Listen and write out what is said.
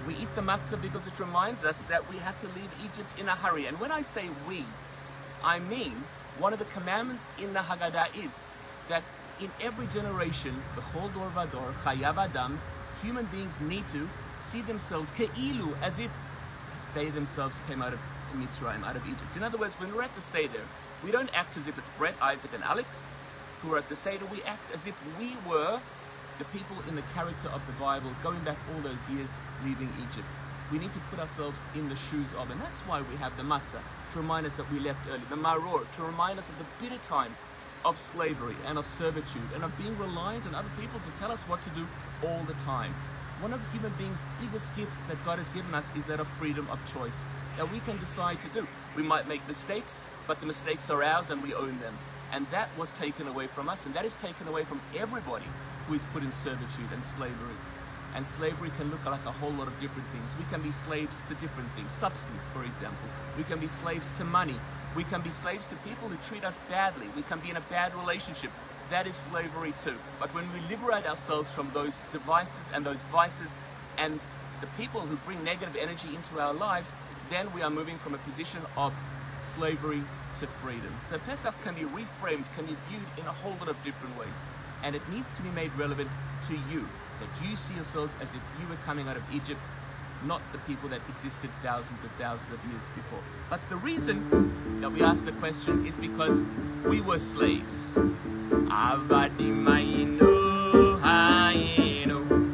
We eat the matzah because it reminds us that we had to leave Egypt in a hurry. And when I say we, I mean one of the commandments in the Haggadah is that in every generation, b'chol dor vador, chayav adam, human beings need to see themselves ke'ilu, as if they themselves came out of Mitzrayim, out of Egypt. In other words, when we're at the Seder, we don't act as if it's Brett, Isaac, and Alex who are at the Seder. We act as if we were the people in the character of the Bible, going back all those years, leaving Egypt. We need to put ourselves in the shoes of, and that's why we have the matzah, to remind us that we left early, the maror, to remind us of the bitter times of slavery and of servitude and of being reliant on other people to tell us what to do all the time. One of human beings' biggest gifts that God has given us is that of freedom of choice, that we can decide to do. We might make mistakes, but the mistakes are ours and we own them. And that was taken away from us, and that is taken away from everybody who is put in servitude and slavery. And slavery can look like a whole lot of different things. We can be slaves to different things. Substance, for example. We can be slaves to money. We can be slaves to people who treat us badly. We can be in a bad relationship. That is slavery too. But when we liberate ourselves from those devices and those vices and the people who bring negative energy into our lives, then we are moving from a position of slavery to freedom. So Pesach can be reframed, can be viewed in a whole lot of different ways. And it needs to be made relevant to you, that you see yourselves as if you were coming out of Egypt, not the people that existed thousands of years before. But the reason that we ask the question is because we were slaves. Avadim hayinu hayinu